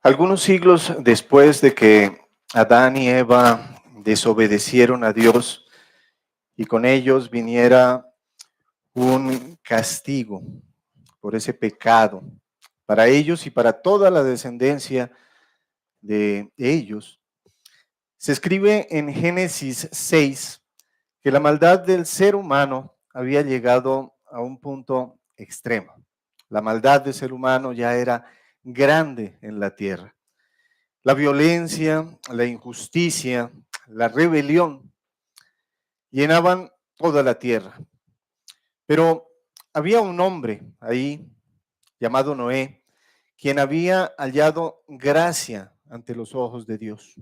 Algunos siglos después de que Adán y Eva desobedecieron a Dios y con ellos viniera un castigo por ese pecado para ellos y para toda la descendencia de ellos, se escribe en Génesis 6 que la maldad del ser humano había llegado a un punto extremo. La maldad del ser humano ya era grande en la tierra. La violencia, la injusticia, la rebelión llenaban toda la tierra. Pero había un hombre ahí llamado Noé, quien había hallado gracia ante los ojos de Dios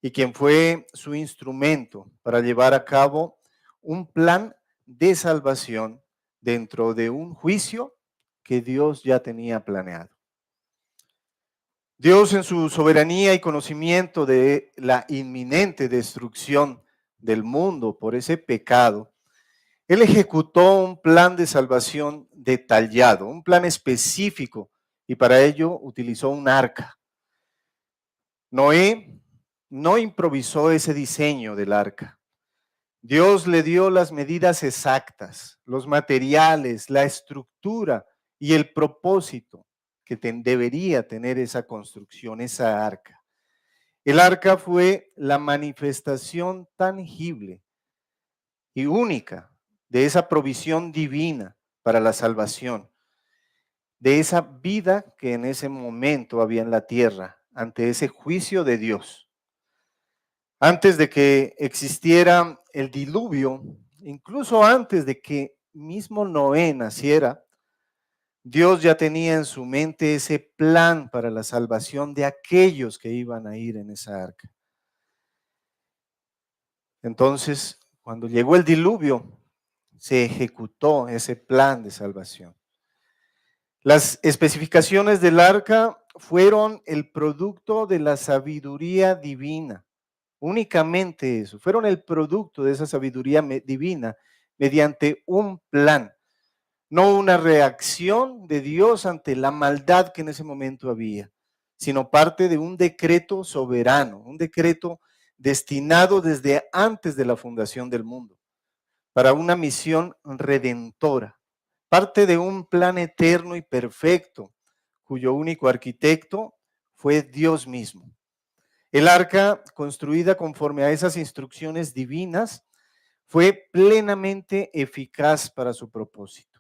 y quien fue su instrumento para llevar a cabo un plan de salvación dentro de un juicio que Dios ya tenía planeado. Dios, en su soberanía y conocimiento de la inminente destrucción del mundo por ese pecado, Él ejecutó un plan de salvación detallado, un plan específico, y para ello utilizó un arca. Noé no improvisó ese diseño del arca. Dios le dio las medidas exactas, los materiales, la estructura y el propósito que debería tener esa construcción, esa arca. El arca fue la manifestación tangible y única de esa provisión divina para la salvación, de esa vida que en ese momento había en la tierra ante ese juicio de Dios. Antes de que existiera el diluvio, incluso antes de que mismo Noé naciera, Dios ya tenía en su mente ese plan para la salvación de aquellos que iban a ir en esa arca. Entonces, cuando llegó el diluvio, se ejecutó ese plan de salvación. Las especificaciones del arca fueron el producto de la sabiduría divina. Únicamente eso, fueron el producto de esa sabiduría divina mediante un plan, no una reacción de Dios ante la maldad que en ese momento había, sino parte de un decreto soberano, un decreto destinado desde antes de la fundación del mundo, para una misión redentora, parte de un plan eterno y perfecto, cuyo único arquitecto fue Dios mismo. El arca, construida conforme a esas instrucciones divinas, fue plenamente eficaz para su propósito.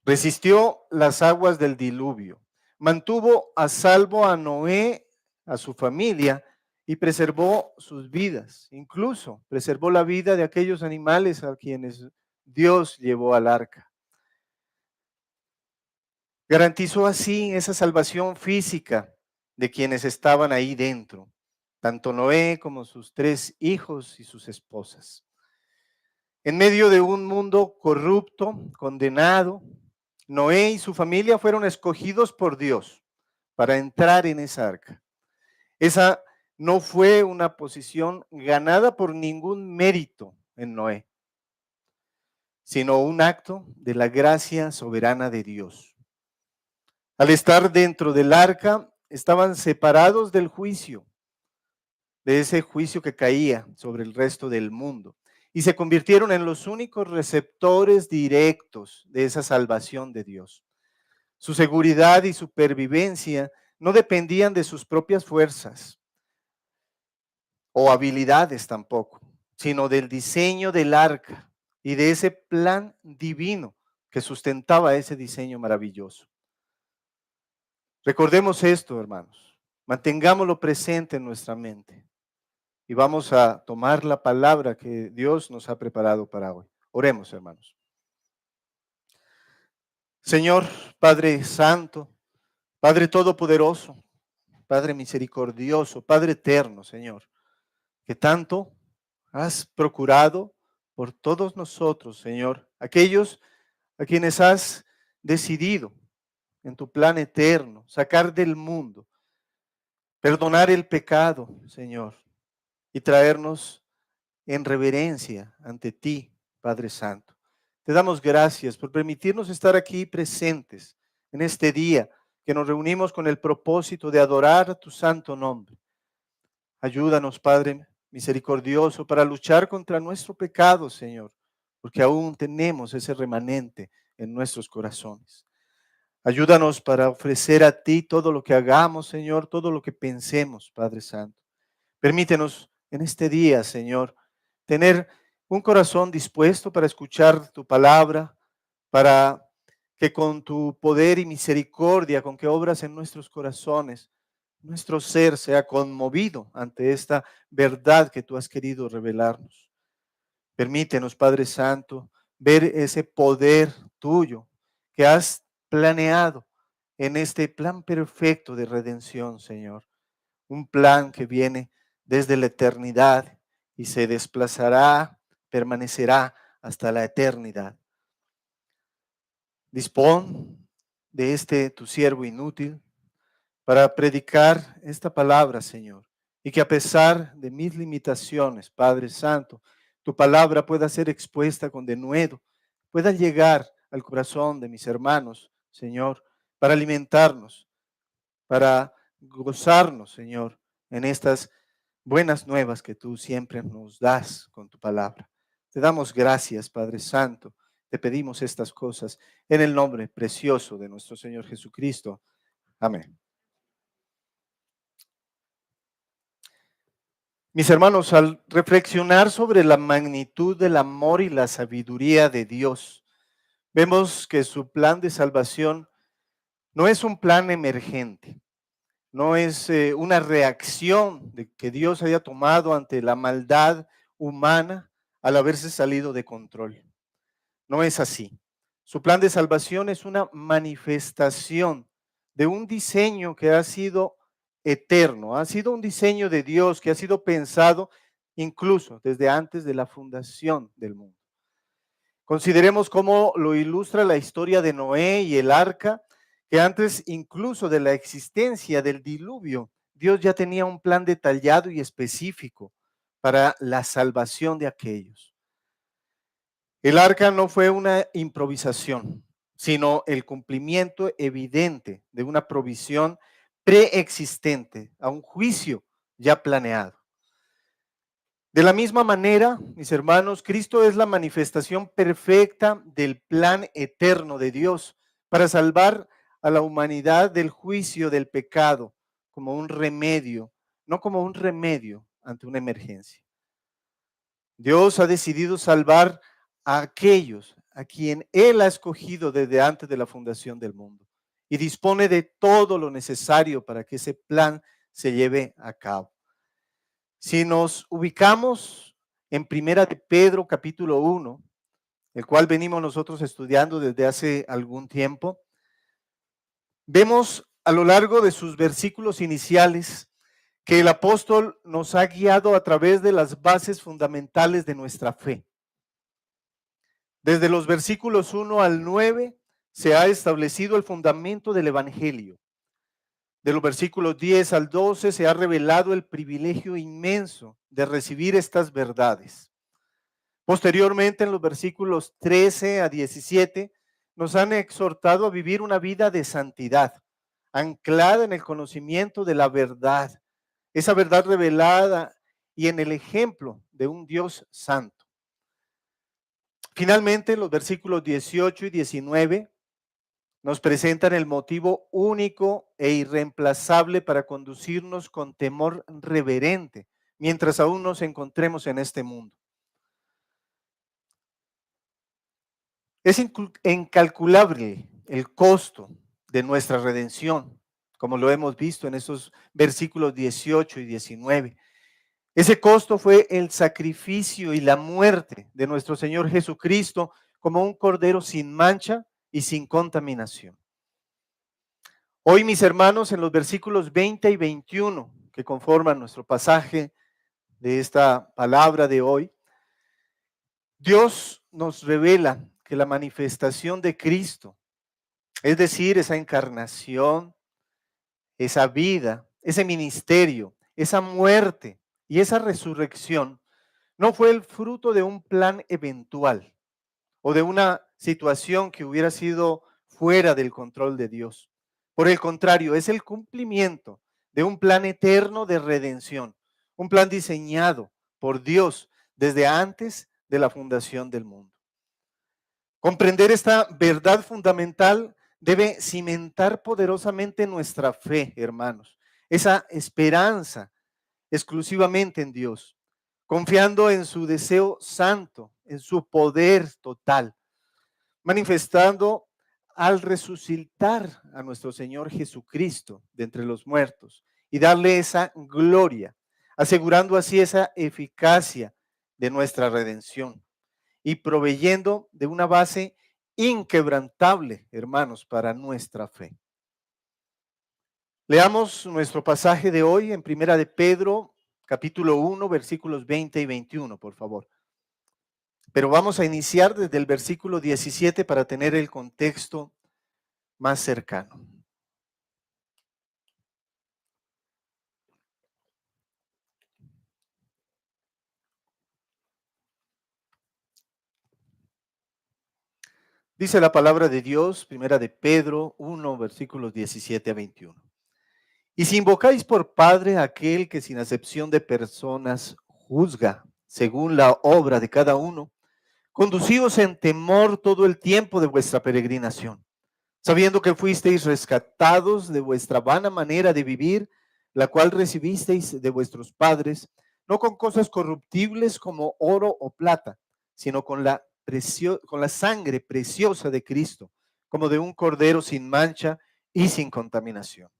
Resistió las aguas del diluvio, mantuvo a salvo a Noé, a su familia, y preservó sus vidas. Incluso preservó la vida de aquellos animales a quienes Dios llevó al arca. Garantizó así esa salvación física de quienes estaban ahí dentro, tanto Noé como sus 3 hijos y sus esposas. En medio de un mundo corrupto, condenado, Noé y su familia fueron escogidos por Dios para entrar en esa arca. Esa no fue una posición ganada por ningún mérito en Noé, sino un acto de la gracia soberana de Dios. Al estar dentro del arca, estaban separados del juicio, de ese juicio que caía sobre el resto del mundo, y se convirtieron en los únicos receptores directos de esa salvación de Dios. Su seguridad y supervivencia no dependían de sus propias fuerzas o habilidades tampoco, sino del diseño del arca y de ese plan divino que sustentaba ese diseño maravilloso. Recordemos esto, hermanos. Mantengámoslo presente en nuestra mente. Y vamos a tomar la palabra que Dios nos ha preparado para hoy. Oremos, hermanos. Señor, Padre Santo, Padre Todopoderoso, Padre Misericordioso, Padre Eterno, Señor, que tanto has procurado por todos nosotros, Señor, aquellos a quienes has decidido en tu plan eterno sacar del mundo, perdonar el pecado, Señor, y traernos en reverencia ante ti, Padre Santo. Te damos gracias por permitirnos estar aquí presentes en este día que nos reunimos con el propósito de adorar tu santo nombre. Ayúdanos, Padre misericordioso, para luchar contra nuestro pecado, Señor, porque aún tenemos ese remanente en nuestros corazones. Ayúdanos para ofrecer a ti todo lo que hagamos, Señor, todo lo que pensemos, Padre Santo. Permítenos en este día, Señor, tener un corazón dispuesto para escuchar tu palabra, para que con tu poder y misericordia, con que obras en nuestros corazones, nuestro ser sea conmovido ante esta verdad que tú has querido revelarnos. Permítenos, Padre Santo, ver ese poder tuyo que has planeado en este plan perfecto de redención, Señor. Un plan que viene desde la eternidad y se desplazará, permanecerá hasta la eternidad. Dispón de este tu siervo inútil para predicar esta palabra, Señor, y que a pesar de mis limitaciones, Padre Santo, tu palabra pueda ser expuesta con denuedo, pueda llegar al corazón de mis hermanos, Señor, para alimentarnos, para gozarnos, Señor, en estas buenas nuevas que tú siempre nos das con tu palabra. Te damos gracias, Padre Santo. Te pedimos estas cosas en el nombre precioso de nuestro Señor Jesucristo. Amén. Mis hermanos, al reflexionar sobre la magnitud del amor y la sabiduría de Dios, vemos que su plan de salvación no es un plan emergente, no es una reacción de que Dios haya tomado ante la maldad humana al haberse salido de control. No es así. Su plan de salvación es una manifestación de un diseño que ha sido eterno, ha sido un diseño de Dios que ha sido pensado incluso desde antes de la fundación del mundo. Consideremos cómo lo ilustra la historia de Noé y el arca, que antes incluso de la existencia del diluvio, Dios ya tenía un plan detallado y específico para la salvación de aquellos. El arca no fue una improvisación, sino el cumplimiento evidente de una provisión preexistente a un juicio ya planeado. De la misma manera, mis hermanos, Cristo es la manifestación perfecta del plan eterno de Dios para salvar a la humanidad del juicio del pecado como un remedio, no como un remedio ante una emergencia. Dios ha decidido salvar a aquellos a quien Él ha escogido desde antes de la fundación del mundo y dispone de todo lo necesario para que ese plan se lleve a cabo. Si nos ubicamos en Primera de Pedro capítulo 1, el cual venimos nosotros estudiando desde hace algún tiempo, vemos a lo largo de sus versículos iniciales que el apóstol nos ha guiado a través de las bases fundamentales de nuestra fe. Desde los versículos 1 al 9 se ha establecido el fundamento del Evangelio. De los versículos 10 al 12 se ha revelado el privilegio inmenso de recibir estas verdades. Posteriormente, en los versículos 13 a 17, nos han exhortado a vivir una vida de santidad, anclada en el conocimiento de la verdad, esa verdad revelada y en el ejemplo de un Dios santo. Finalmente, los versículos 18 y 19 nos presentan el motivo único e irreemplazable para conducirnos con temor reverente mientras aún nos encontremos en este mundo. Es incalculable el costo de nuestra redención, como lo hemos visto en esos versículos 18 y 19. Ese costo fue el sacrificio y la muerte de nuestro Señor Jesucristo como un cordero sin mancha y sin contaminación. Hoy, mis hermanos, en los versículos 20 y 21 que conforman nuestro pasaje de esta palabra de hoy, Dios nos revela que la manifestación de Cristo, es decir, esa encarnación, esa vida, ese ministerio, esa muerte y esa resurrección, no fue el fruto de un plan eventual o de una situación que hubiera sido fuera del control de Dios, Por el contrario, es el cumplimiento de un plan eterno de redención, un plan diseñado por Dios desde antes de la fundación del mundo. Comprender esta verdad fundamental debe cimentar poderosamente nuestra fe, hermanos, esa esperanza exclusivamente en Dios, confiando en su deseo santo, en su poder total, manifestando al resucitar a nuestro Señor Jesucristo de entre los muertos y darle esa gloria, asegurando así esa eficacia de nuestra redención y proveyendo de una base inquebrantable, hermanos, para nuestra fe. Leamos nuestro pasaje de hoy en Primera de Pedro, capítulo 1, versículos 20 y 21, por favor. Pero vamos a iniciar desde el versículo 17 para tener el contexto más cercano. Dice la palabra de Dios, Primera de Pedro 1, versículos 17 a 21. Y si invocáis por Padre a aquel que sin acepción de personas juzga según la obra de cada uno, conducíos en temor todo el tiempo de vuestra peregrinación, sabiendo que fuisteis rescatados de vuestra vana manera de vivir, la cual recibisteis de vuestros padres, no con cosas corruptibles como oro o plata, sino con la sangre preciosa de Cristo, como de un cordero sin mancha y sin contaminación,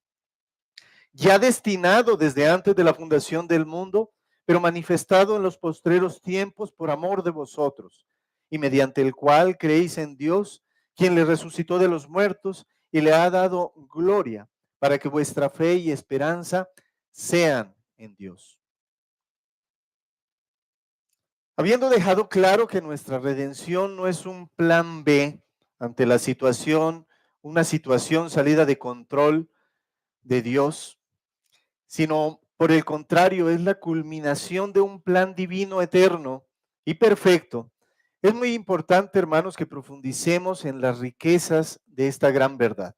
ya destinado desde antes de la fundación del mundo, pero manifestado en los postreros tiempos por amor de vosotros, y mediante el cual creéis en Dios, quien le resucitó de los muertos y le ha dado gloria, para que vuestra fe y esperanza sean en Dios. Habiendo dejado claro que nuestra redención no es un plan B ante la situación, una situación salida de control de Dios, sino por el contrario, es la culminación de un plan divino eterno y perfecto. Es muy importante, hermanos, que profundicemos en las riquezas de esta gran verdad.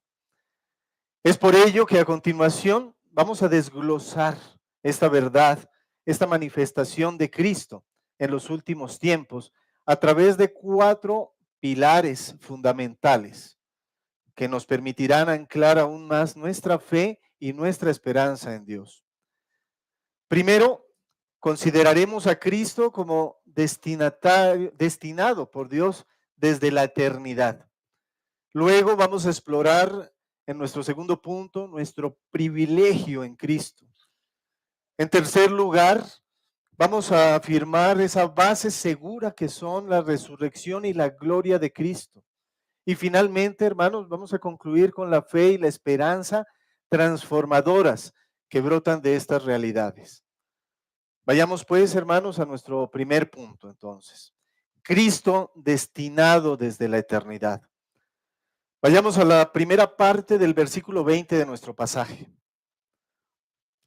Es por ello que a continuación vamos a desglosar esta verdad, esta manifestación de Cristo en los últimos tiempos a través de 4 pilares fundamentales que nos permitirán anclar aún más nuestra fe y nuestra esperanza en Dios. Primero, consideraremos a Cristo como destinado por Dios desde la eternidad. Luego vamos a explorar en nuestro segundo punto nuestro privilegio en Cristo. En tercer lugar, vamos a afirmar esa base segura que son la resurrección y la gloria de Cristo. Y finalmente, hermanos, vamos a concluir con la fe y la esperanza transformadoras que brotan de estas realidades. Vayamos pues, hermanos, a nuestro primer punto entonces. Cristo destinado desde la eternidad. Vayamos a la primera parte del versículo 20 de nuestro pasaje.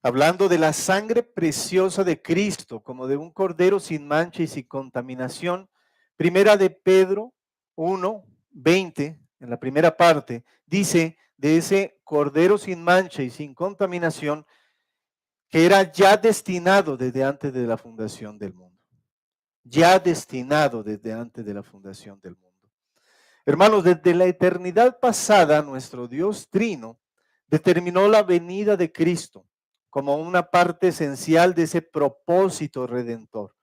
Hablando de la sangre preciosa de Cristo, como de un cordero sin mancha y sin contaminación, primera de Pedro 1, 20, en la primera parte, dice de ese cordero sin mancha y sin contaminación, que era ya destinado desde antes de la fundación del mundo. Ya destinado desde antes de la fundación del mundo. Hermanos, desde la eternidad pasada, nuestro Dios Trino determinó la venida de Cristo como una parte esencial de ese propósito redentor.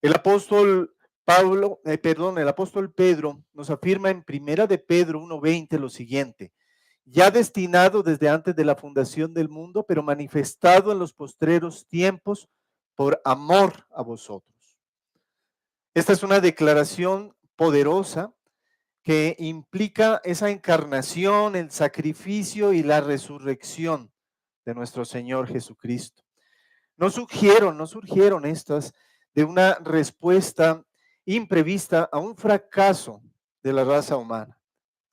El apóstol el apóstol Pedro nos afirma en Primera de Pedro 1:20 lo siguiente: ya destinado desde antes de la fundación del mundo, pero manifestado en los postreros tiempos por amor a vosotros. Esta es una declaración poderosa que implica esa encarnación, el sacrificio y la resurrección de nuestro Señor Jesucristo. No surgieron estas de una respuesta imprevista a un fracaso de la raza humana,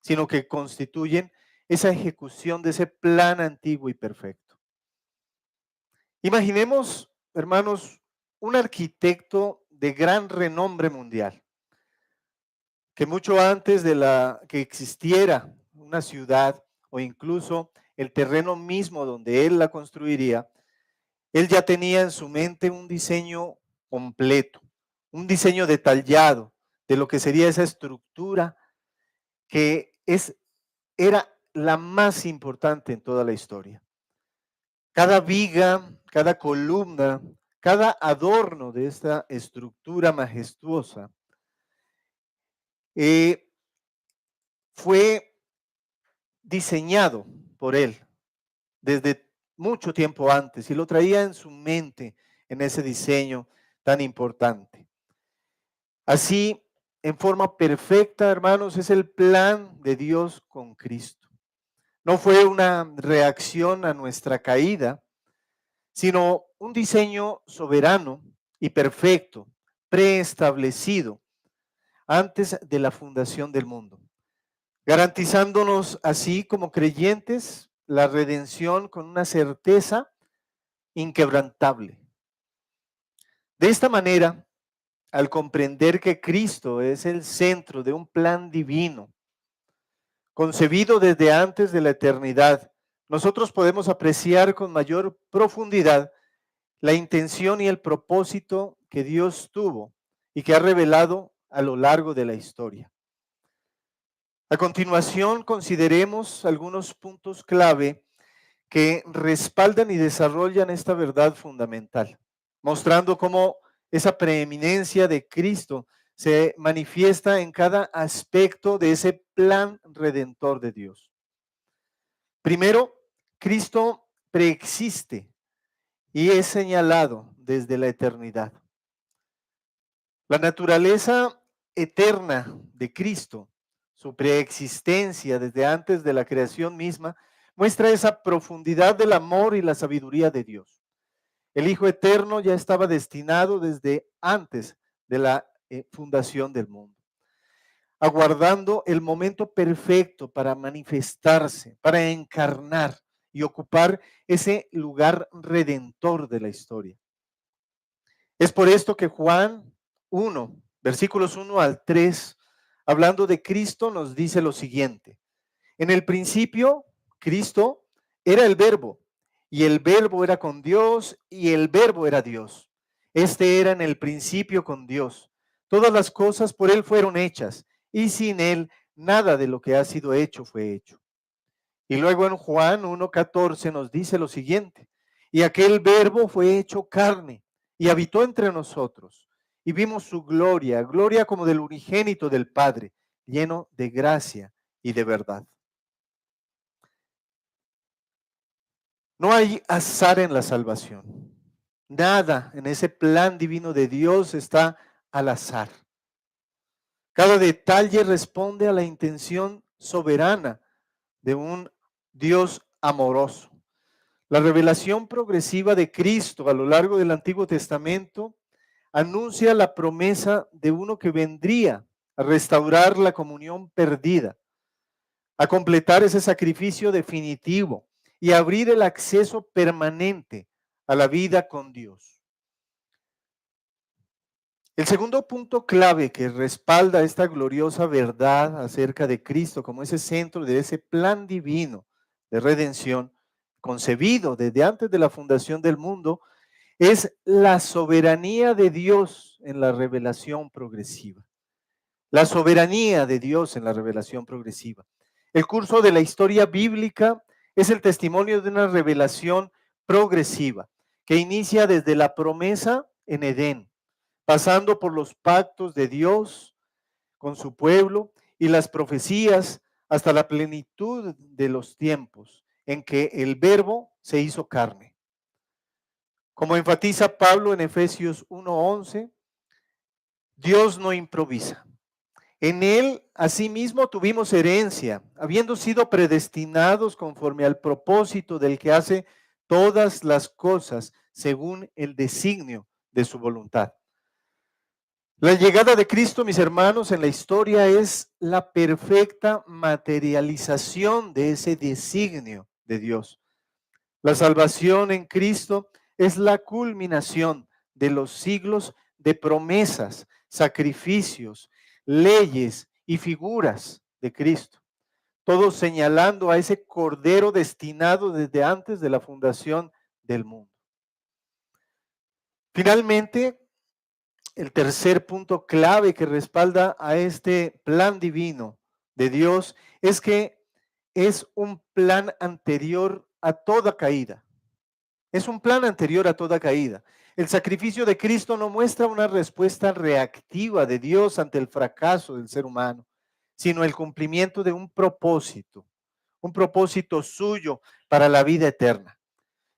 sino que constituyen esa ejecución de ese plan antiguo y perfecto. Imaginemos, hermanos, un arquitecto de gran renombre mundial, que mucho antes de que existiera una ciudad o incluso el terreno mismo donde él la construiría, él ya tenía en su mente un diseño completo, un diseño detallado de lo que sería esa estructura que era la más importante en toda la historia. Cada viga, cada columna, cada adorno de esta estructura majestuosa eh, fue diseñado por él desde mucho tiempo antes y lo traía en su mente en ese diseño tan importante. Así, en forma perfecta, hermanos, es el plan de Dios con Cristo. No fue una reacción a nuestra caída, sino un diseño soberano y perfecto, preestablecido antes de la fundación del mundo, garantizándonos así como creyentes la redención con una certeza inquebrantable. De esta manera, al comprender que Cristo es el centro de un plan divino, concebido desde antes de la eternidad, nosotros podemos apreciar con mayor profundidad la intención y el propósito que Dios tuvo y que ha revelado a lo largo de la historia. A continuación, consideremos algunos puntos clave que respaldan y desarrollan esta verdad fundamental, mostrando cómo esa preeminencia de Cristo se manifiesta en cada aspecto de ese plan redentor de Dios. Primero, Cristo preexiste y es señalado desde la eternidad. La naturaleza eterna de Cristo, su preexistencia desde antes de la creación misma, muestra esa profundidad del amor y la sabiduría de Dios. El Hijo Eterno ya estaba destinado desde antes de la fundación del mundo, aguardando el momento perfecto para manifestarse, para encarnar y ocupar ese lugar redentor de la historia. Es por esto que Juan 1, versículos 1 al 3, hablando de Cristo, nos dice lo siguiente. En el principio, Cristo era el Verbo, y el Verbo era con Dios, y el Verbo era Dios. Este era en el principio con Dios. Todas las cosas por Él fueron hechas, y sin Él nada de lo que ha sido hecho fue hecho. Y luego en Juan 1:14 nos dice lo siguiente, y aquel Verbo fue hecho carne y habitó entre nosotros, y vimos su gloria, gloria como del unigénito del Padre, lleno de gracia y de verdad. No hay azar en la salvación. Nada en ese plan divino de Dios está al azar. Cada detalle responde a la intención soberana de un Dios amoroso. La revelación progresiva de Cristo a lo largo del Antiguo Testamento anuncia la promesa de uno que vendría a restaurar la comunión perdida, a completar ese sacrificio definitivo y a abrir el acceso permanente a la vida con Dios. El segundo punto clave que respalda esta gloriosa verdad acerca de Cristo como ese centro de ese plan divino de redención concebido desde antes de la fundación del mundo es la soberanía de Dios en la revelación progresiva. La soberanía de Dios en la revelación progresiva. El curso de la historia bíblica es el testimonio de una revelación progresiva que inicia desde la promesa en Edén, pasando por los pactos de Dios con su pueblo y las profecías hasta la plenitud de los tiempos en que el Verbo se hizo carne. Como enfatiza Pablo en Efesios 1:11, Dios no improvisa. En Él, asimismo, tuvimos herencia, habiendo sido predestinados conforme al propósito del que hace todas las cosas según el designio de su voluntad. La llegada de Cristo, mis hermanos, en la historia es la perfecta materialización de ese designio de Dios. La salvación en Cristo es la culminación de los siglos de promesas, sacrificios, leyes y figuras de Cristo. todo señalando a ese Cordero destinado desde antes de la fundación del mundo. Finalmente, el tercer punto clave que respalda a este plan divino de Dios es que es un plan anterior a toda caída. Es un plan anterior a toda caída. El sacrificio de Cristo no muestra una respuesta reactiva de Dios ante el fracaso del ser humano, sino el cumplimiento de un propósito suyo para la vida eterna.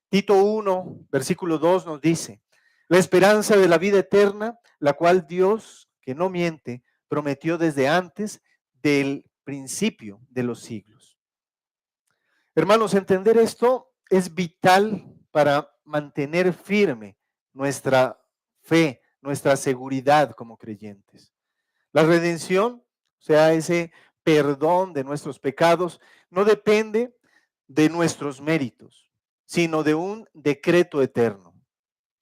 Tito 1, versículo 2 nos dice, la esperanza de la vida eterna, la cual Dios, que no miente, prometió desde antes del principio de los siglos. Hermanos, entender esto es vital para mantener firme nuestra fe, nuestra seguridad como creyentes. La redención, o sea, ese perdón de nuestros pecados, no depende de nuestros méritos, sino de un decreto eterno.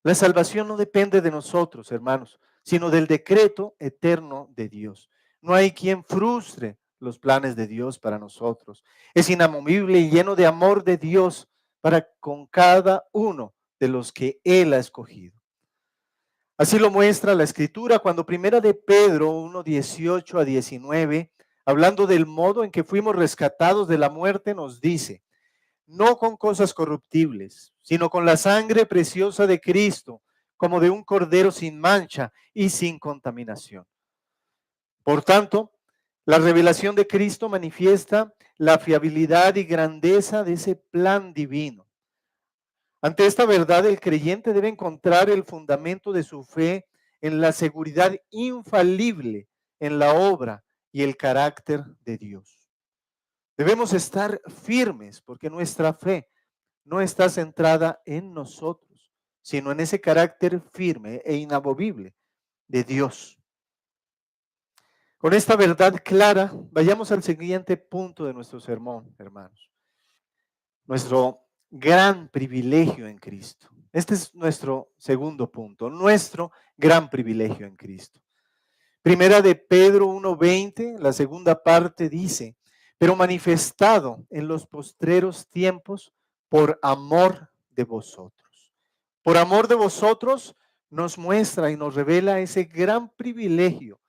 La salvación no depende de nosotros, hermanos, sino del decreto eterno de Dios. No hay quien frustre los planes de Dios para nosotros. Es inamovible y lleno de amor de Dios para con cada uno de los que Él ha escogido. Así lo muestra la Escritura cuando primera de Pedro 1, 18 a 19, hablando del modo en que fuimos rescatados de la muerte, nos dice, no con cosas corruptibles, sino con la sangre preciosa de Cristo, como de un cordero sin mancha y sin contaminación. Por tanto, la revelación de Cristo manifiesta la fiabilidad y grandeza de ese plan divino. Ante esta verdad, el creyente debe encontrar el fundamento de su fe en la seguridad infalible en la obra y el carácter de Dios. Debemos estar firmes porque nuestra fe no está centrada en nosotros, sino en ese carácter firme e inamovible de Dios. Con esta verdad clara, vayamos al siguiente punto de nuestro sermón, hermanos. Nuestro gran privilegio en Cristo. Este es nuestro segundo punto, nuestro gran privilegio en Cristo. Primera de Pedro 1:20, la segunda parte dice, pero manifestado en los postreros tiempos por amor de vosotros. Por amor de vosotros nos muestra y nos revela ese gran privilegio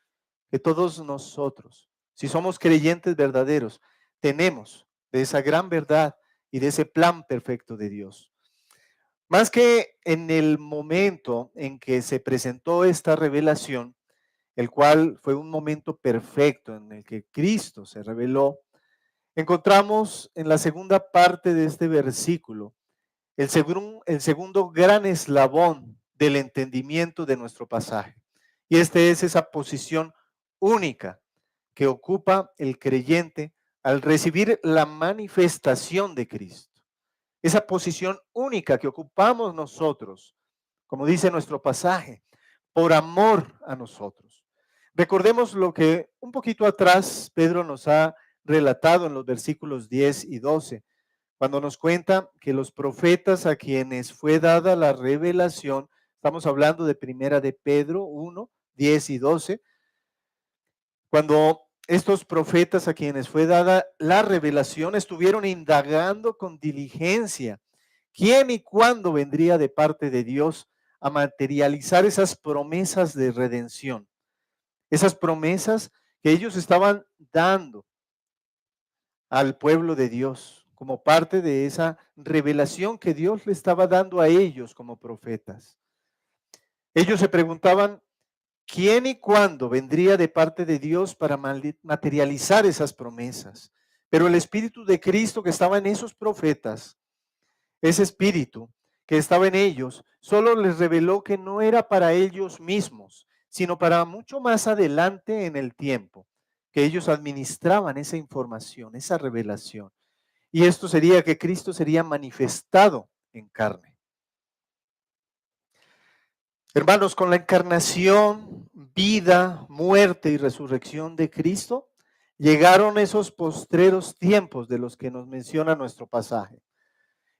que todos nosotros, si somos creyentes verdaderos, tenemos de esa gran verdad y de ese plan perfecto de Dios. Más que en el momento en que se presentó esta revelación, el cual fue un momento perfecto en el que Cristo se reveló, encontramos en la segunda parte de este versículo el segundo gran eslabón del entendimiento de nuestro pasaje. Y este es esa posición única que ocupa el creyente al recibir la manifestación de Cristo. Esa posición única que ocupamos nosotros, como dice nuestro pasaje, por amor a nosotros. Recordemos lo que un poquito atrás Pedro nos ha relatado en los versículos 10 y 12, cuando nos cuenta que los profetas a quienes fue dada la revelación, estamos hablando de primera de Pedro 1, 10 y 12, cuando estos profetas a quienes fue dada la revelación estuvieron indagando con diligencia quién y cuándo vendría de parte de Dios a materializar esas promesas de redención, esas promesas que ellos estaban dando al pueblo de Dios como parte de esa revelación que Dios le estaba dando a ellos como profetas. Ellos se preguntaban, ¿quién y cuándo vendría de parte de Dios para materializar esas promesas? Pero el Espíritu de Cristo que estaba en esos profetas, ese Espíritu que estaba en ellos, solo les reveló que no era para ellos mismos, sino para mucho más adelante en el tiempo, que ellos administraban esa información, esa revelación. Y esto sería que Cristo sería manifestado en carne. Hermanos, con la encarnación, vida, muerte y resurrección de Cristo, llegaron esos postreros tiempos de los que nos menciona nuestro pasaje.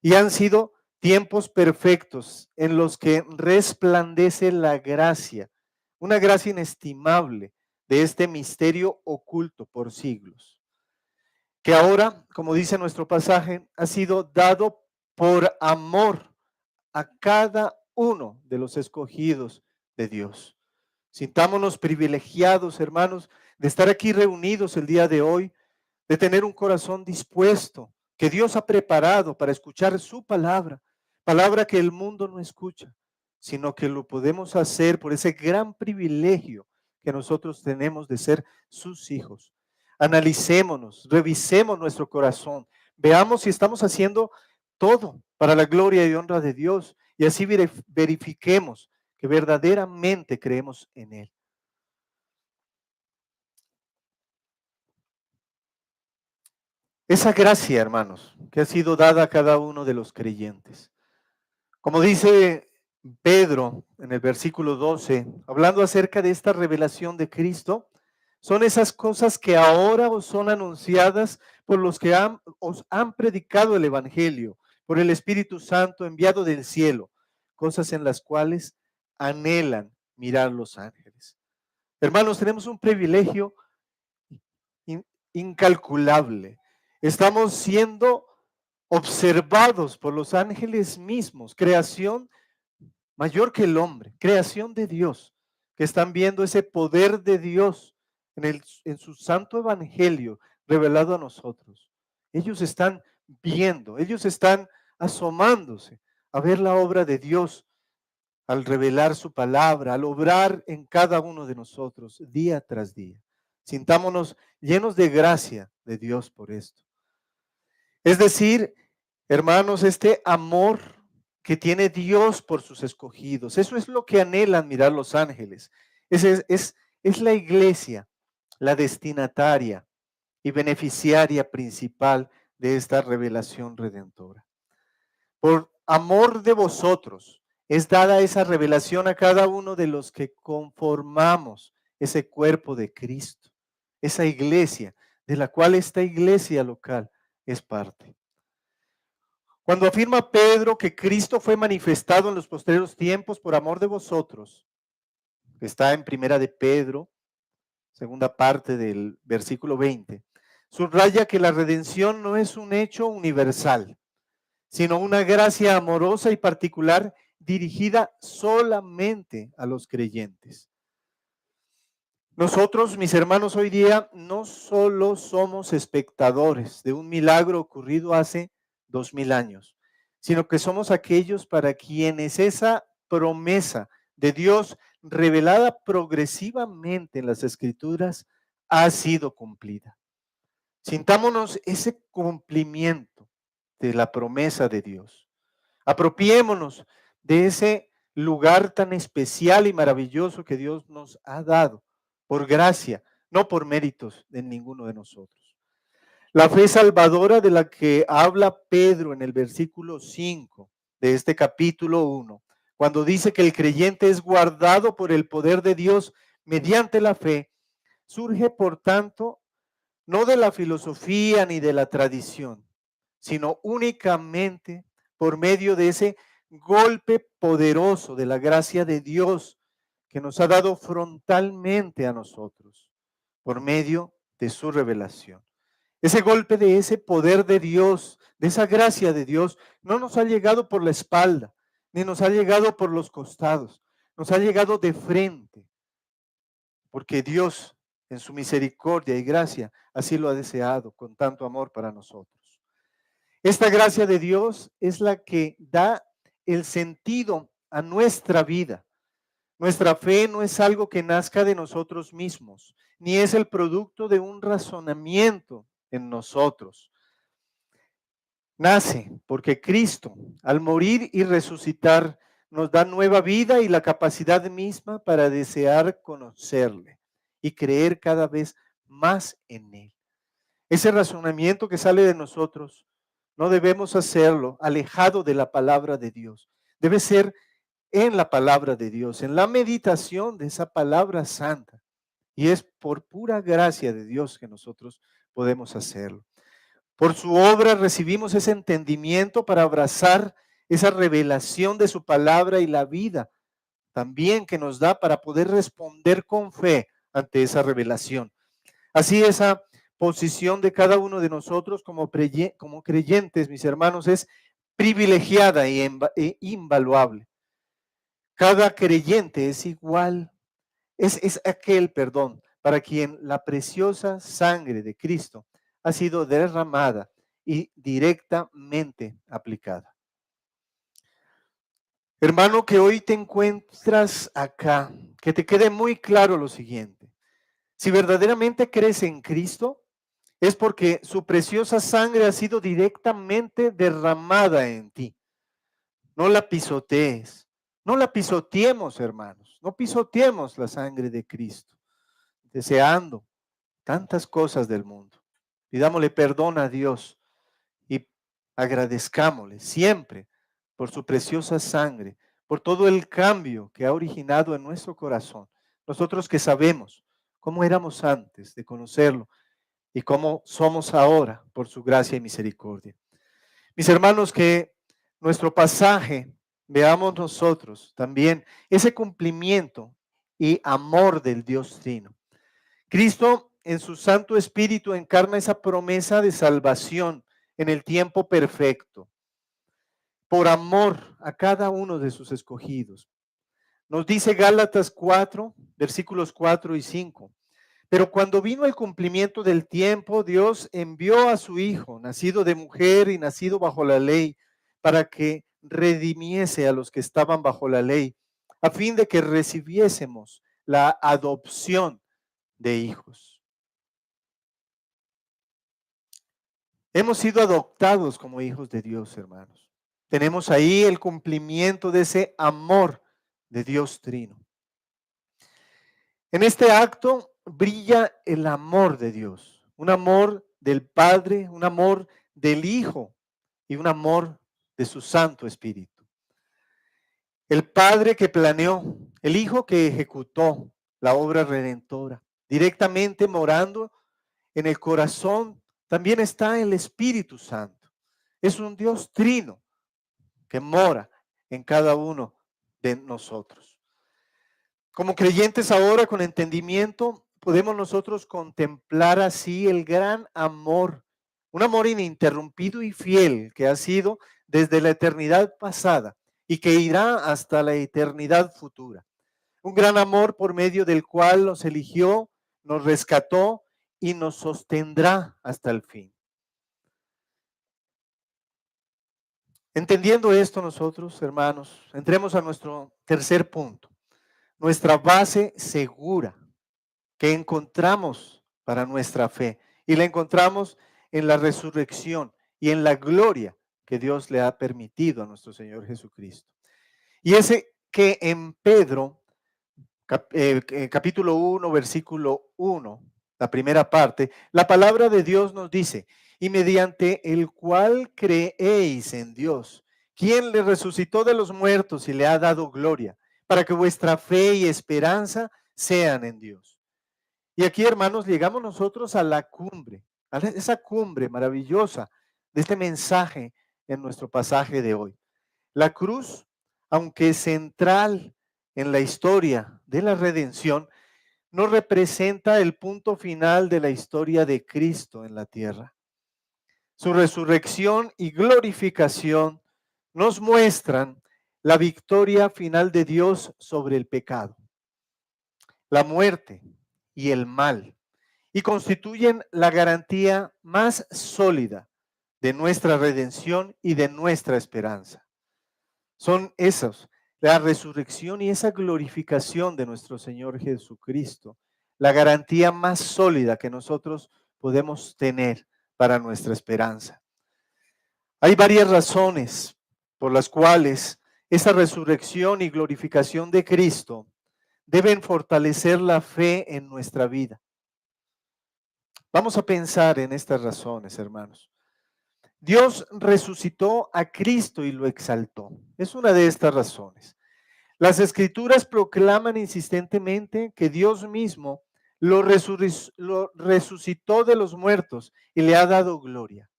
Y han sido tiempos perfectos en los que resplandece la gracia, una gracia inestimable de este misterio oculto por siglos. que ahora, como dice nuestro pasaje, ha sido dado por amor a cada uno de los escogidos de Dios. Sintámonos privilegiados, hermanos, de estar aquí reunidos el día de hoy, de tener un corazón dispuesto, que Dios ha preparado para escuchar su palabra, palabra que el mundo no escucha, sino que lo podemos hacer por ese gran privilegio que nosotros tenemos de ser sus hijos. Analicémonos, revisemos nuestro corazón, veamos si estamos haciendo todo para la gloria y honra de Dios y así verifiquemos que verdaderamente creemos en Él. Esa gracia, hermanos, que ha sido dada a cada uno de los creyentes. Como dice Pedro en el versículo 12, hablando acerca de esta revelación de Cristo, son esas cosas que ahora os son anunciadas por los que os han predicado el Evangelio, por el Espíritu Santo enviado del cielo, cosas en las cuales anhelan mirar los ángeles. Hermanos, tenemos un privilegio incalculable. Estamos siendo observados por los ángeles mismos, creación mayor que el hombre, creación de Dios, que están viendo ese poder de Dios en su santo evangelio revelado a nosotros. Ellos están viendo, ellos están asomándose a ver la obra de Dios al revelar su palabra, al obrar en cada uno de nosotros día tras día. Sintámonos llenos de gracia de Dios por esto. Es decir, hermanos, este amor que tiene Dios por sus escogidos, eso es lo que anhelan mirar los ángeles. Es la iglesia, la destinataria y beneficiaria principal de esta revelación redentora. Por amor de vosotros es dada esa revelación a cada uno de los que conformamos ese cuerpo de Cristo, esa iglesia, de la cual esta iglesia local es parte. Cuando afirma Pedro que Cristo fue manifestado en los posteriores tiempos por amor de vosotros, está en Primera de Pedro, segunda parte del versículo 20, subraya que la redención no es un hecho universal, sino una gracia amorosa y particular dirigida solamente a los creyentes. Nosotros, mis hermanos, hoy día no solo somos espectadores de un milagro ocurrido hace 2000 años, sino que somos aquellos para quienes esa promesa de Dios revelada progresivamente en las Escrituras ha sido cumplida. Sintámonos ese cumplimiento de la promesa de Dios. Apropiémonos de ese lugar tan especial y maravilloso que Dios nos ha dado por gracia, no por méritos de ninguno de nosotros. La fe salvadora de la que habla Pedro en el versículo 5 de este capítulo 1, cuando dice que el creyente es guardado por el poder de Dios mediante la fe, surge por tanto no de la filosofía ni de la tradición, sino únicamente por medio de ese golpe poderoso de la gracia de Dios que nos ha dado frontalmente a nosotros, por medio de su revelación. Ese golpe de ese poder de Dios, de esa gracia de Dios, no nos ha llegado por la espalda, ni nos ha llegado por los costados, nos ha llegado de frente, porque Dios, en su misericordia y gracia, así lo ha deseado con tanto amor para nosotros. Esta gracia de Dios es la que da el sentido a nuestra vida. Nuestra fe no es algo que nazca de nosotros mismos, ni es el producto de un razonamiento en nosotros. Nace porque Cristo, al morir y resucitar, nos da nueva vida y la capacidad misma para desear conocerle y creer cada vez más en Él. Ese razonamiento que sale de nosotros, no debemos hacerlo alejado de la palabra de Dios. Debe ser en la palabra de Dios, en la meditación de esa palabra santa. Y es por pura gracia de Dios que nosotros podemos hacerlo. Por su obra recibimos ese entendimiento para abrazar esa revelación de su palabra y la vida también que nos da para poder responder con fe ante esa revelación. Así esa posición de cada uno de nosotros como creyentes, mis hermanos, es privilegiada e invaluable. Cada creyente es igual, es aquel, perdón, para quien la preciosa sangre de Cristo ha sido derramada y directamente aplicada. Hermano, que hoy te encuentras acá, que te quede muy claro lo siguiente. Si verdaderamente crees en Cristo, es porque su preciosa sangre ha sido directamente derramada en ti. No la pisotees, no la pisoteemos, hermanos, no pisoteemos la sangre de Cristo, deseando tantas cosas del mundo. Pidámosle perdón a Dios y agradezcámosle siempre por su preciosa sangre, por todo el cambio que ha originado en nuestro corazón. Nosotros que sabemos cómo éramos antes de conocerlo y cómo somos ahora por su gracia y misericordia. Mis hermanos, que nuestro pasaje veamos nosotros también ese cumplimiento y amor del Dios Trino. Cristo en su Santo Espíritu encarna esa promesa de salvación en el tiempo perfecto, por amor a cada uno de sus escogidos. Nos dice Gálatas 4, versículos 4 y 5. Pero cuando vino el cumplimiento del tiempo, Dios envió a su Hijo, nacido de mujer y nacido bajo la ley, para que redimiese a los que estaban bajo la ley, a fin de que recibiésemos la adopción de hijos. Hemos sido adoptados como hijos de Dios, hermanos. Tenemos ahí el cumplimiento de ese amor de Dios Trino. En este acto brilla el amor de Dios, un amor del Padre, un amor del Hijo y un amor de su Santo Espíritu. El Padre que planeó, el Hijo que ejecutó la obra redentora, directamente morando en el corazón, también está el Espíritu Santo. Es un Dios trino que mora en cada uno de nosotros. Como creyentes ahora con entendimiento, podemos nosotros contemplar así el gran amor, un amor ininterrumpido y fiel que ha sido desde la eternidad pasada y que irá hasta la eternidad futura. Un gran amor por medio del cual nos eligió, nos rescató y nos sostendrá hasta el fin. Entendiendo esto nosotros, hermanos, entremos a nuestro tercer punto. Nuestra base segura que encontramos para nuestra fe. Y la encontramos en la resurrección y en la gloria que Dios le ha permitido a nuestro Señor Jesucristo. Y ese que en Pedro, capítulo 1, versículo 1, la primera parte, la palabra de Dios nos dice, y mediante el cual creéis en Dios, quien le resucitó de los muertos y le ha dado gloria, para que vuestra fe y esperanza sean en Dios. Y aquí, hermanos, llegamos nosotros a la cumbre, a esa cumbre maravillosa de este mensaje en nuestro pasaje de hoy. La cruz, aunque central en la historia de la redención, no representa el punto final de la historia de Cristo en la tierra. Su resurrección y glorificación nos muestran la victoria final de Dios sobre el pecado, la muerte y el mal, y constituyen la garantía más sólida de nuestra redención y de nuestra esperanza. Son esos, la resurrección y esa glorificación de nuestro Señor Jesucristo, la garantía más sólida que nosotros podemos tener para nuestra esperanza. Hay varias razones por las cuales esa resurrección y glorificación de Cristo deben fortalecer la fe en nuestra vida. Vamos a pensar en estas razones, hermanos. Dios resucitó a Cristo y lo exaltó. Es una de estas razones. Las Escrituras proclaman insistentemente que Dios mismo lo resucitó de los muertos y le ha dado gloria.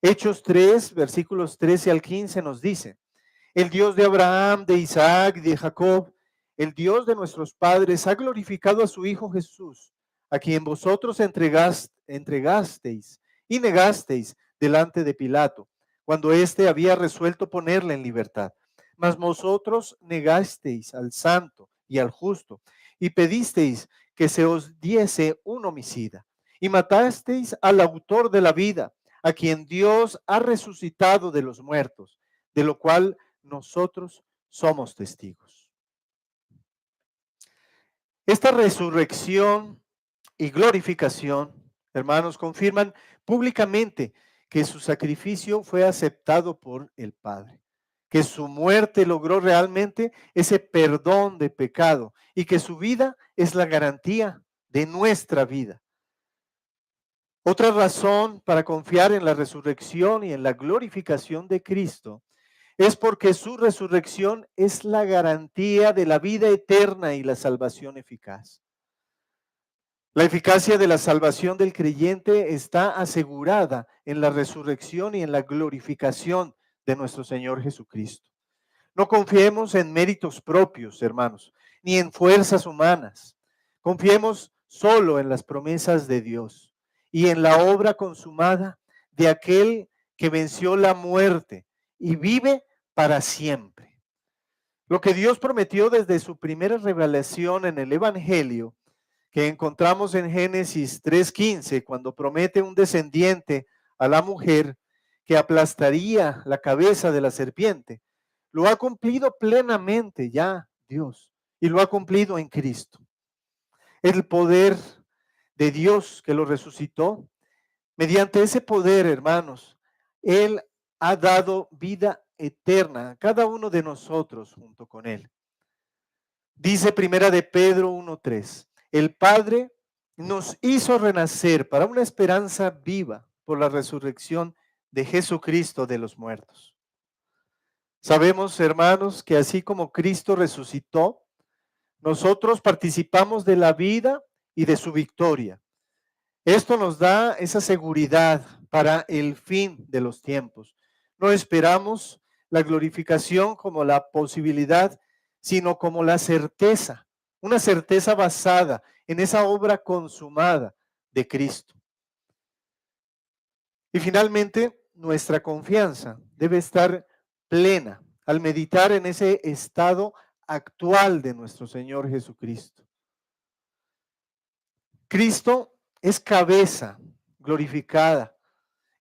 Hechos 3, versículos 13 al 15 nos dice, el Dios de Abraham, de Isaac y de Jacob, el Dios de nuestros padres, ha glorificado a su Hijo Jesús, a quien vosotros entregasteis y negasteis delante de Pilato, cuando éste había resuelto ponerle en libertad. Mas vosotros negasteis al santo y al justo, y pedisteis que se os diese un homicida, y matasteis al autor de la vida, a quien Dios ha resucitado de los muertos, de lo cual nosotros somos testigos. Esta resurrección y glorificación, hermanos, confirman públicamente que su sacrificio fue aceptado por el Padre, que su muerte logró realmente ese perdón de pecado y que su vida es la garantía de nuestra vida. Otra razón para confiar en la resurrección y en la glorificación de Cristo es porque su resurrección es la garantía de la vida eterna y la salvación eficaz. La eficacia de la salvación del creyente está asegurada en la resurrección y en la glorificación de nuestro Señor Jesucristo. No confiemos en méritos propios, hermanos, ni en fuerzas humanas. Confiemos solo en las promesas de Dios y en la obra consumada de aquel que venció la muerte y vive para siempre. Lo que Dios prometió desde su primera revelación en el Evangelio, que encontramos en Génesis 3:15, cuando promete un descendiente a la mujer que aplastaría la cabeza de la serpiente, lo ha cumplido plenamente ya Dios y lo ha cumplido en Cristo. El poder de Dios que lo resucitó, mediante ese poder, hermanos, Él ha dado vida eterna a cada uno de nosotros junto con Él. Dice Primera de Pedro 1:3, el Padre nos hizo renacer para una esperanza viva por la resurrección de Jesucristo de los muertos. Sabemos, hermanos, que así como Cristo resucitó, nosotros participamos de la vida y de su victoria. Esto nos da esa seguridad para el fin de los tiempos. No esperamos la glorificación como la posibilidad, sino como la certeza, una certeza basada en esa obra consumada de Cristo. Y finalmente, nuestra confianza debe estar plena al meditar en ese estado actual de nuestro Señor Jesucristo. Cristo es cabeza glorificada,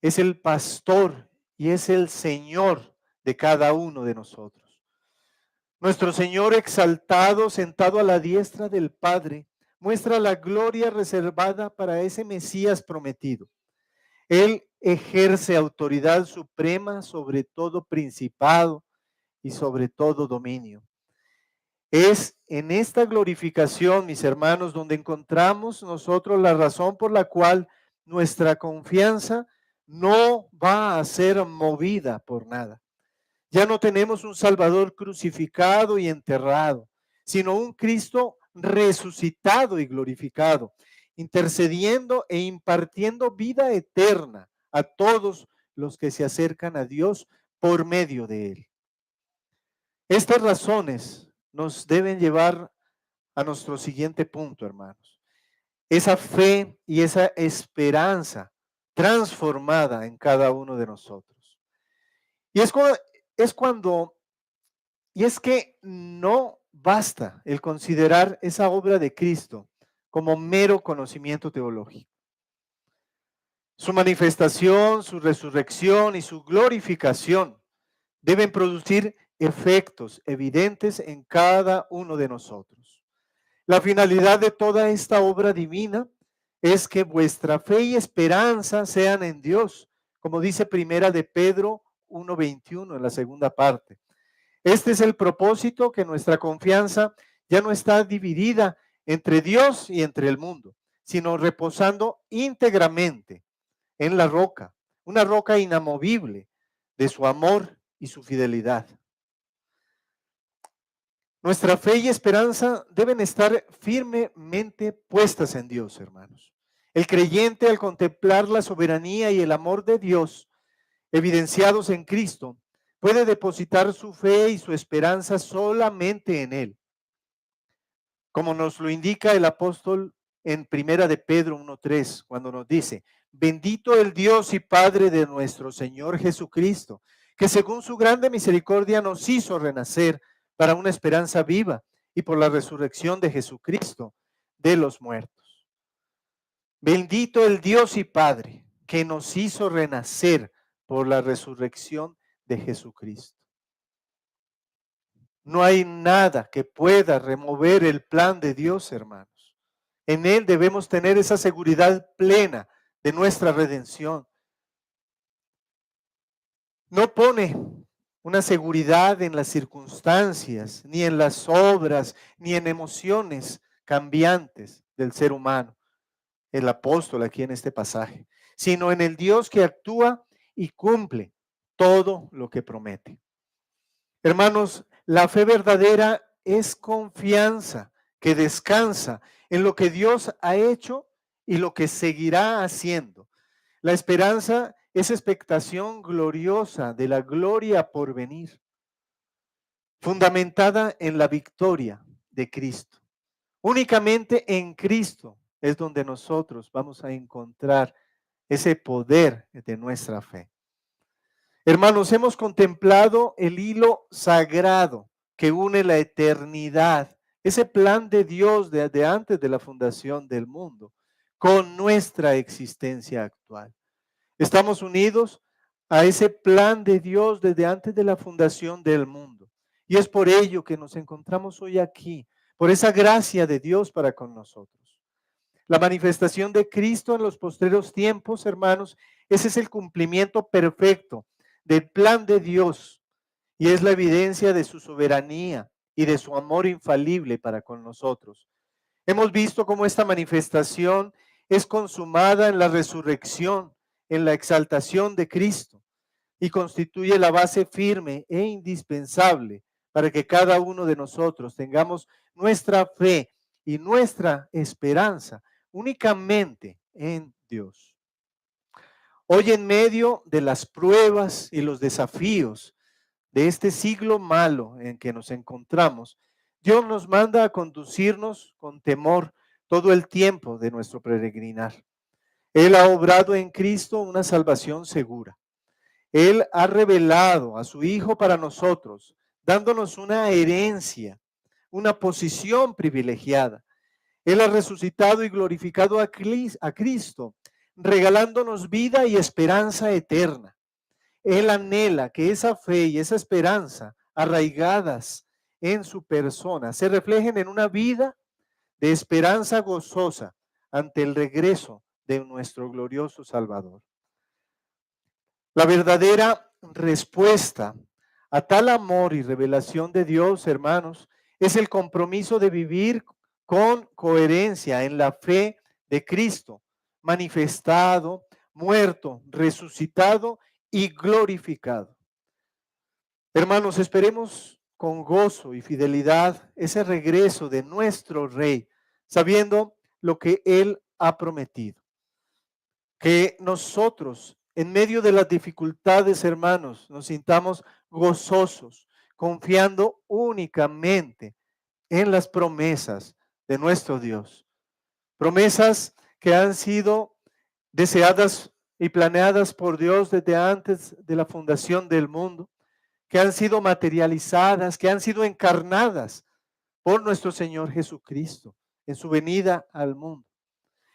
es el pastor y es el Señor de cada uno de nosotros. Nuestro Señor exaltado, sentado a la diestra del Padre, muestra la gloria reservada para ese Mesías prometido. Él ejerce autoridad suprema sobre todo principado y sobre todo dominio. Es en esta glorificación, mis hermanos, donde encontramos nosotros la razón por la cual nuestra confianza no va a ser movida por nada. Ya no tenemos un Salvador crucificado y enterrado, sino un Cristo resucitado y glorificado, intercediendo e impartiendo vida eterna a todos los que se acercan a Dios por medio de Él. Estas razones nos deben llevar a nuestro siguiente punto, hermanos. Esa fe y esa esperanza transformada en cada uno de nosotros. Y es que no basta el considerar esa obra de Cristo como mero conocimiento teológico. Su manifestación, su resurrección y su glorificación deben producir efectos evidentes en cada uno de nosotros. La finalidad de toda esta obra divina es que vuestra fe y esperanza sean en Dios, como dice Primera de Pedro 1:21 en la segunda parte. Este es el propósito, que nuestra confianza ya no está dividida entre Dios y entre el mundo, sino reposando íntegramente en la roca, una roca inamovible de su amor y su fidelidad. Nuestra fe y esperanza deben estar firmemente puestas en Dios, hermanos. El creyente, al contemplar la soberanía y el amor de Dios evidenciados en Cristo, puede depositar su fe y su esperanza solamente en Él. Como nos lo indica el apóstol en Primera de Pedro 1:3, cuando nos dice: bendito el Dios y Padre de nuestro Señor Jesucristo, que según su grande misericordia nos hizo renacer para una esperanza viva y por la resurrección de Jesucristo de los muertos. Bendito el Dios y Padre que nos hizo renacer por la resurrección de Jesucristo. No hay nada que pueda remover el plan de Dios, hermanos. En Él debemos tener esa seguridad plena de nuestra redención. No pone una seguridad en las circunstancias, ni en las obras, ni en emociones cambiantes del ser humano, el apóstol aquí en este pasaje, sino en el Dios que actúa y cumple todo lo que promete. Hermanos, la fe verdadera es confianza que descansa en lo que Dios ha hecho y lo que seguirá haciendo. La esperanza es expectación gloriosa de la gloria por venir, fundamentada en la victoria de Cristo. Únicamente en Cristo es donde nosotros vamos a encontrar ese poder de nuestra fe. Hermanos, hemos contemplado el hilo sagrado que une la eternidad, ese plan de Dios desde antes de la fundación del mundo, con nuestra existencia actual. Estamos unidos a ese plan de Dios desde antes de la fundación del mundo. Y es por ello que nos encontramos hoy aquí, por esa gracia de Dios para con nosotros. La manifestación de Cristo en los postreros tiempos, hermanos, ese es el cumplimiento perfecto del plan de Dios y es la evidencia de su soberanía y de su amor infalible para con nosotros. Hemos visto cómo esta manifestación es consumada en la resurrección, en la exaltación de Cristo y constituye la base firme e indispensable para que cada uno de nosotros tengamos nuestra fe y nuestra esperanza únicamente en Dios. Hoy en medio de las pruebas y los desafíos de este siglo malo en que nos encontramos, Dios nos manda a conducirnos con temor todo el tiempo de nuestro peregrinar. Él ha obrado en Cristo una salvación segura. Él ha revelado a su Hijo para nosotros, dándonos una herencia, una posición privilegiada. Él ha resucitado y glorificado a Cristo, regalándonos vida y esperanza eterna. Él anhela que esa fe y esa esperanza arraigadas en su persona se reflejen en una vida de esperanza gozosa ante el regreso de nuestro glorioso Salvador. La verdadera respuesta a tal amor y revelación de Dios, hermanos, es el compromiso de vivir con coherencia en la fe de Cristo, manifestado, muerto, resucitado y glorificado. Hermanos, esperemos con gozo y fidelidad ese regreso de nuestro Rey, sabiendo lo que Él ha prometido. Que nosotros, en medio de las dificultades, hermanos, nos sintamos gozosos, confiando únicamente en las promesas de nuestro Dios. Promesas que han sido deseadas y planeadas por Dios desde antes de la fundación del mundo, que han sido materializadas, que han sido encarnadas por nuestro Señor Jesucristo en su venida al mundo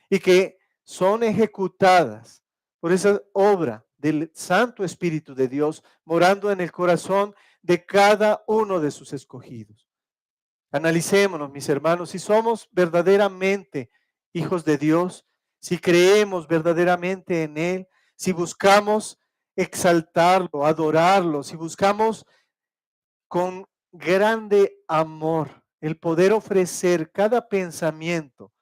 y que son ejecutadas por esa obra del Santo Espíritu de Dios morando en el corazón de cada uno de sus escogidos. Analicémonos, mis hermanos, si somos verdaderamente hijos de Dios, si creemos verdaderamente en Él, si buscamos exaltarlo, adorarlo, si buscamos con grande amor el poder ofrecer cada pensamiento,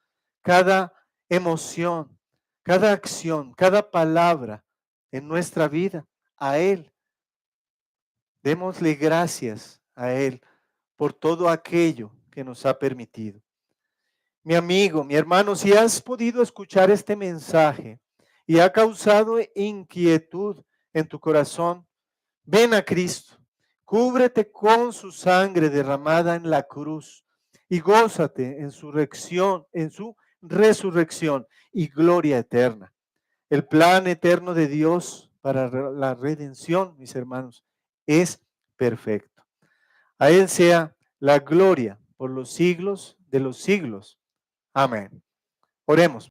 cada emoción, cada acción, cada palabra en nuestra vida a Él. Démosle gracias a Él por todo aquello que nos ha permitido. Mi amigo, mi hermano, si has podido escuchar este mensaje y ha causado inquietud en tu corazón, ven a Cristo, cúbrete con su sangre derramada en la cruz y gózate en su resurrección y gloria eterna. El plan eterno de Dios para la redención, mis hermanos, es perfecto. A Él sea la gloria por los siglos de los siglos. Amén. Oremos.